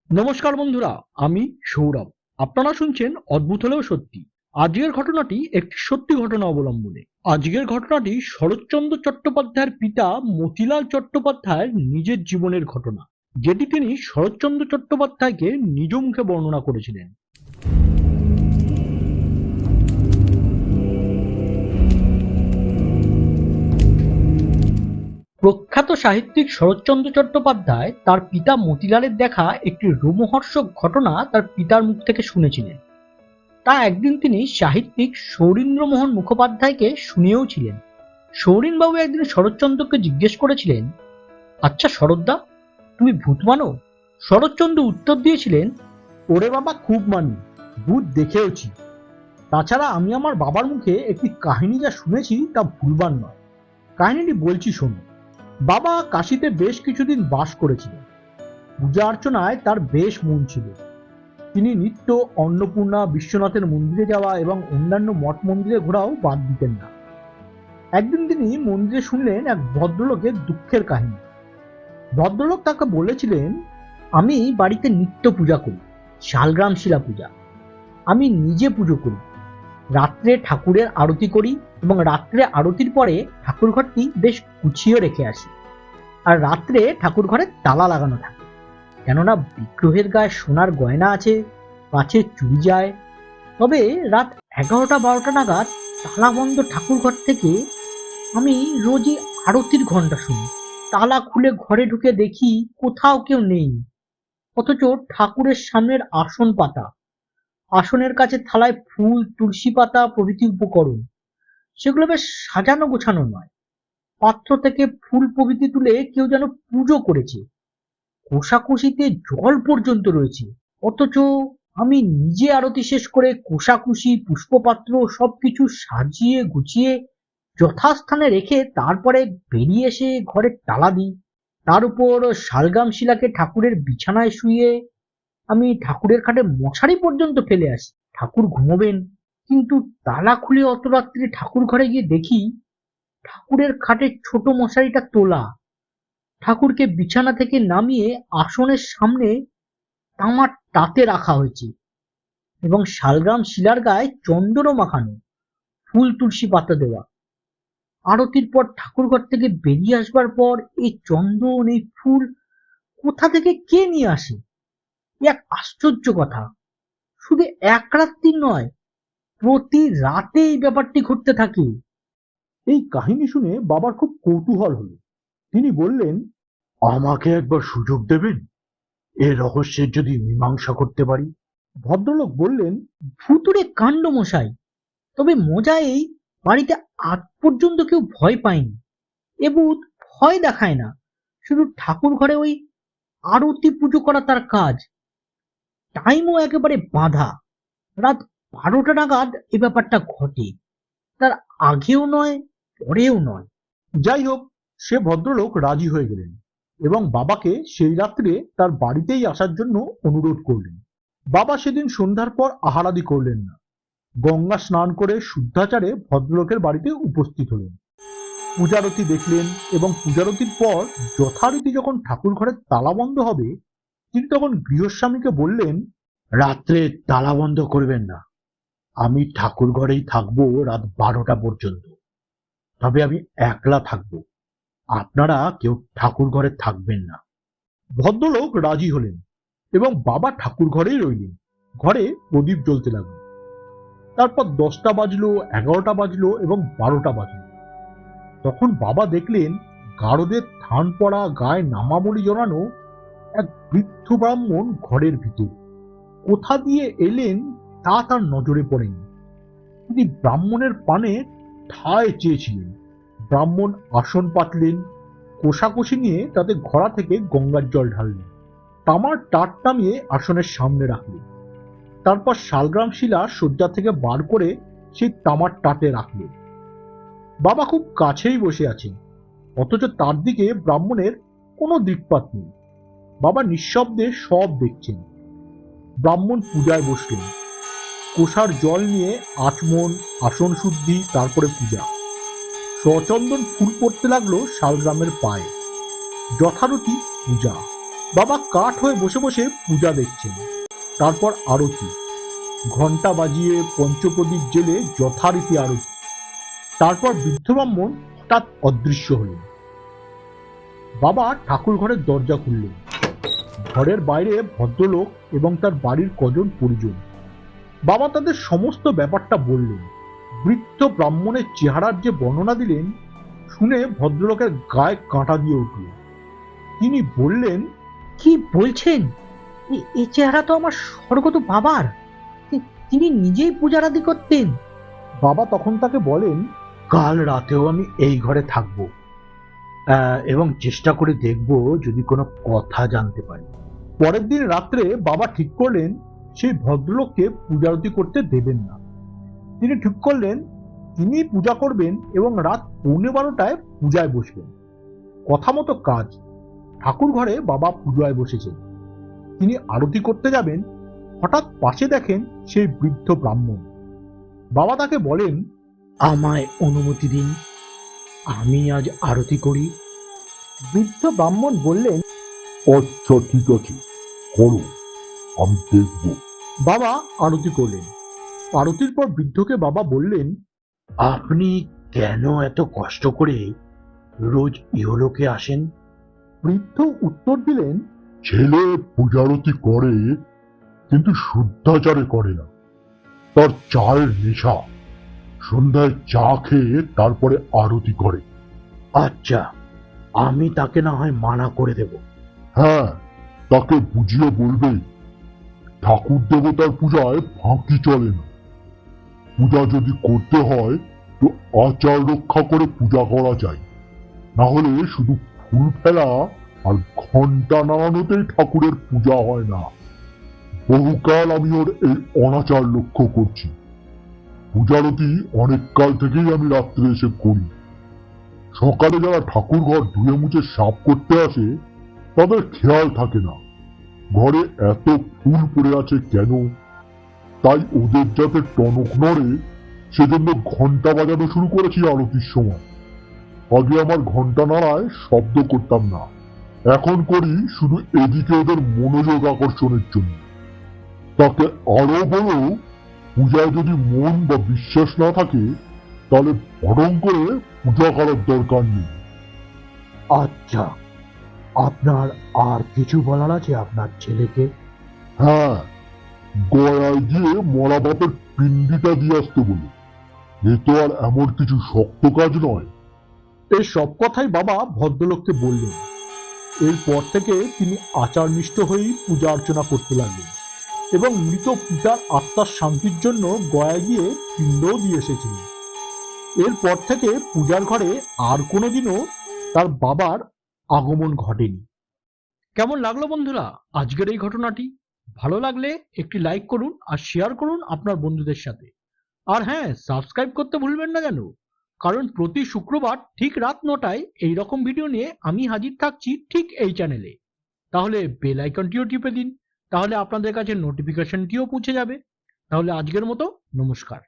নমস্কার বন্ধুরা, আমি সৌরভ। আপনারা শুনছেন অদ্ভুত হলেও সত্যি। আজকের ঘটনাটি একটি সত্যি ঘটনা অবলম্বনে। আজকের ঘটনাটি শরৎচন্দ্র চট্টোপাধ্যায়ের পিতা মতিলাল চট্টোপাধ্যায়ের নিজের জীবনের ঘটনা, যেটি তিনি শরৎচন্দ্র চট্টোপাধ্যায়কে নিজ মুখে বর্ণনা করেছিলেন। প্রখ্যাত সাহিত্যিক শরৎচন্দ্র চট্টোপাধ্যায় তার পিতা মতিলালের দেখা একটি রোমহর্ষক ঘটনা তার পিতার মুখ থেকে শুনেছিলেন। তা একদিন তিনি সাহিত্যিক সৌরীন্দ্রমোহন মুখোপাধ্যায়কে শুনিয়েওছিলেন। সৌরিনবাবু একদিন শরৎচন্দ্রকে জিজ্ঞেস করেছিলেন, আচ্ছা শরৎদা, তুমি ভূত মানো? শরৎচন্দ্র উত্তর দিয়েছিলেন, ওরে বাবা, খুব মানি, ভূত দেখেওছি। তাছাড়া আমি আমার বাবার মুখে একটি কাহিনী যা শুনেছি তা ভুলবার নয়। কাহিনীটি বলছি শোনো। বাবা কাশীতে বেশ কিছুদিন বাস করেছিলেন। পূজা অর্চনায় তার বেশ মন ছিল। তিনি নিত্য অন্নপূর্ণা, বিশ্বনাথের মন্দিরে যাওয়া এবং অন্যান্য মঠ মন্দিরে ঘোরাও বাদ দিতেন না। একদিন তিনি মন্দিরে শুনলেন এক ভদ্রলোকের দুঃখের কাহিনী। ভদ্রলোক তাকে বলেছিলেন, আমি বাড়িতে নিত্য পূজা করি, শালগ্রাম শিলা পূজা। আমি নিজে পুজো করি, রাত্রে ঠাকুরের আরতি করি এবং রাত্রে আরতির পরে ঠাকুর ঘরটি বেশ গুছিয়ে রেখে আসি। আর রাত্রে ঠাকুর ঘরে তালা লাগানো থাকে, কেননা বিগ্রহের গায়ে সোনার গয়না আছে, পাছে চুরি যায়। তবে রাত 11টা-12টা নাগাদ তালা বন্ধ ঠাকুর ঘর থেকে আমি রোজই আরতির ঘন্টা শুনি। তালা খুলে ঘরে ঢুকে দেখি কোথাও কেউ নেই, অথচ ঠাকুরের সামনের আসন পাতা, আসনের কাছে থালায় ফুল, তুলসী পাতা প্রভৃতি উপকরণ। সেগুলো বেশ সাজানো গোছানো নয়। পাত্র থেকে ফুল প্রভৃতি তুলে কেউ যেন পুজো করেছে। কোষাকুষিতে জল পর্যন্ত রয়েছে, অথচ আমি নিজে আরতি শেষ করে কোষাকুষি, পুষ্পপাত্র সবকিছু সাজিয়ে গুছিয়ে যথাস্থানে রেখে তারপরে বেরিয়ে এসে ঘরে তালা দিই। তার উপর শালগ্রাম শিলাকে ঠাকুরের বিছানায় শুয়ে আমি ঠাকুরের খাটে মশারি পর্যন্ত ফেলে আসি, ঠাকুর ঘুমোবেন। কিন্তু তালা খুলে অত রাত্রে ঠাকুর ঘরে গিয়ে দেখি ঠাকুরের খাটের ছোট মশারিটা তোলা, ঠাকুরকে বিছানা থেকে নামিয়ে আসনের সামনে তামার তাতে রাখা হয়েছে এবং শালগ্রাম শিলার গায়ে চন্দনও মাখানো, ফুল তুলসী পাতা দেওয়া। আরতির পর ঠাকুরঘর থেকে বেরিয়ে আসবার পর এই চন্দন, এই ফুল কোথা থেকে কে নিয়ে আসে? এক আশ্চর্য কথা। শুধু এক রাত্রি নয়, প্রতি রাতে এই ব্যাপারটি ঘটতে থাকে। এই কাহিনী শুনে বাবার খুব কৌতূহল হলো। তিনি বললেন, আমাকে একবার সুযোগ দেবেন, এ রহস্যের যদি মীমাংসা করতে পারি। ভদ্রলোক বললেন, ভুতুড়ে কাণ্ড মশাই, তবে মজা এই, বাড়িতে আজ পর্যন্ত কেউ ভয় পায়নি। এ ভূত ভয় দেখায় না, শুধু ঠাকুর ঘরে ওই আরতি পুজো করা তার কাজ। টাইমও একেবারে বাঁধা, রাত 12টা নাগাদ এ ব্যাপারটা ঘটে, তার আগেও নয়, পরেও নয়। যাই হোক, সে ভদ্রলোক রাজি হয়ে গেলেন এবং বাবাকে সেই রাত্রে তার বাড়িতেই আসার জন্য অনুরোধ করলেন। বাবা সেদিন সন্ধ্যার পর আহারাদি করলেন না। গঙ্গা স্নান করে শুদ্ধাচারে ভদ্রলোকের বাড়িতে উপস্থিত হলেন। পূজারতি দেখলেন এবং পূজারতির পর যথারীতি যখন ঠাকুর ঘরের তালা বন্ধ হবে, তিনি তখন গৃহস্বামীকে বললেন, রাত্রে তালা বন্ধ করবেন না, আমি ঠাকুর ঘরেই থাকবো রাত 12টা পর্যন্ত। তবে আমি একলা থাকবো, আপনারা কেউ ঠাকুর ঘরে থাকবেন না। ভদ্রলোক রাজি হলেন এবং বাবা ঠাকুর ঘরেই রইলেন। ঘরে প্রদীপ জ্বলতে লাগলো। তারপর 10টা বাজলো, 11টা বাজলো এবং 12টা বাজলো। তখন বাবা দেখলেন গারদের থান পড়া, গায়ে নামাবলি জড়ানো এক বৃদ্ধ ব্রাহ্মণ ঘরের ভিতর। কোথা দিয়ে এলেন তা তার নজরে পড়েনি। তিনি ব্রাহ্মণের পানে ঠায় চেয়েছিলেন। ব্রাহ্মণ আসন পাতলেন, কোষাকুষি নিয়ে তাতে ঘড়া থেকে গঙ্গার জল ঢাললেন, তামার টাট নামিয়ে আসনের সামনে রাখলেন। তারপর শালগ্রাম শিলা শয্যা থেকে বার করে সেই তামার টাটে রাখলেন। বাবা খুব কাছেই বসে আছেন, অথচ তার দিকে ব্রাহ্মণের কোনো দিকপাত নেই। বাবা নিঃশব্দে সব দেখছেন। ব্রাহ্মণ পূজায় বসলেন। কোষার জল নিয়ে আচমন, আসন শুদ্ধি, তারপরে পূজা। সচন্দন ফুল পড়তে লাগলো শালগ্রামের পায়ে। যথারীতি পূজা। বাবা কাঠ হয়ে বসে বসে পূজা দেখছেন। তারপর আরতি, ঘন্টা বাজিয়ে পঞ্চপ্রদীপ জেলে যথারীতি আরতি। তারপর বৃদ্ধ ব্রাহ্মণ হঠাৎ অদৃশ্য হলেন। বাবা ঠাকুর ঘরের দরজা খুললেন। ঘরের বাইরে ভদ্রলোক এবং তার বাড়ির কজন পরিজন। বাবা তাদের সমস্ত ব্যাপারটা বললেন। বৃদ্ধ ব্রাহ্মণের চেহারার যে বর্ণনা দিলেন, শুনে ভদ্রলোকের গায়ে কাঁটা দিয়ে উঠল। তিনি বললেন, কি বলছেন? এই চেহারা তো আমার স্বর্গত বাবার। তিনি নিজেই পূজারাদি করতেন। বাবা তখন তাকে বলেন, কাল রাতেও আমি এই ঘরে থাকব এবং চেষ্টা করে দেখব যদি কোনো কথা জানতে পারি। পরের দিন রাত্রে বাবা ঠিক করলেন সেই ভদ্রলোককে পূজারতি করতে দেবেন না। তিনি ঠিক করলেন তিনি পূজা করবেন এবং রাত 11:15টায় পূজায় বসবেন। কথা মতো কাজ। ঠাকুর ঘরে বাবা পূজায় বসেছেন। তিনি আরতি করতে যাবেন, হঠাৎ পাশে দেখেন সেই বৃদ্ধ ব্রাহ্মণ। বাবা তাকে বলেন, আমায় অনুমতি দিন, আমি আজ আরতি করি। বৃদ্ধ ব্রাহ্মণ বললেন, আচ্ছা ঠিক আছে, করো, আমি দেখব। বাবা আরতি করলেন। আরতির পর বৃদ্ধকে বাবা বললেন, আপনি কেন এত কষ্ট করে রোজ ইহলোকে আসেন? বৃদ্ধ উত্তর দিলেন, ছেলে পূজারতি করে কিন্তু শুদ্ধাচারে করে না। তার চায়ের নেশা, সন্ধ্যায় চা খেয়ে তারপরে আরতি করে। আচ্ছা, আমি তাকে না হয় মানা করে দেব। হ্যাঁ, তাকে বুঝিয়ে বলবে ঠাকুর দেবতার পূজায় ফাঁকি চলে না। পূজা যদি করতে হয় তো আচার রক্ষা করে পূজা করা যায়, না হলে শুধু ফুল ফেলা আর ঘন্টা নাড়ানোতেই ঠাকুরের পূজা হয় না। বহুকাল আমি ওর এই অনাচার লক্ষ্য করছি। পূজারতি অনেক কাল থেকেই আমি রাত্রে এসে করি। সকালে যারা ঠাকুর ঘর ধুয়ে মুছে সাফ করতে আসে তাদের খেয়াল থাকে না ঘরে এত ফুল পড়ে আছে কেন। তাই ওদের যাতে টনক নড়ে সেজন্য ঘন্টা বাজানো শুরু করেছি আরতির সময়। আগে আমার ঘন্টা নাড়ায় শব্দ করতাম না, এখন করি শুধু এদিকে ওদের মনোযোগ আকর্ষণের জন্য। তাকে আরো বলো, পূজায় যদি মন বা বিশ্বাস না থাকে তাহলে বরং করে পূজা করার দরকার নেই। আচ্ছা, আপনার আর কিছু বলার আছে আপনার ছেলেকে? হ্যাঁ, গয়ায় গিয়ে মরা বাপের পিণ্ডিটা দিয়ে আসতে বলি। এ তো আর এমন কিছু শক্ত কাজ নয়। এই সব কথাই বাবা ভদ্রলোককে বললেন। এরপর থেকে তিনি আচারনিষ্ঠ হয়েই পূজা অর্চনা করতে লাগলেন এবং মৃত পিতার আত্মার শান্তির জন্য গয়া গিয়ে পিণ্ডও দিয়ে এসেছিলেন। এরপর থেকে পূজার ঘরে আর কোনোদিনও তার বাবার আগমন ঘটেনি। কেমন লাগলো বন্ধুরা আজকের এই ঘটনাটি? ভালো লাগলে একটি লাইক করুন আর শেয়ার করুন আপনার বন্ধুদের সাথে। আর হ্যাঁ, সাবস্ক্রাইব করতে ভুলবেন না যেন, কারণ প্রতি শুক্রবার ঠিক রাত 9টায় এই রকম ভিডিও নিয়ে আমি হাজির থাকছি ঠিক এই চ্যানেলে। তাহলে বেল আইকনটিও টিপে দিন, তাহলে আপনাদের কাছে নোটিফিকেশনটিও পৌঁছে যাবে। তাহলে আজকের মতো নমস্কার।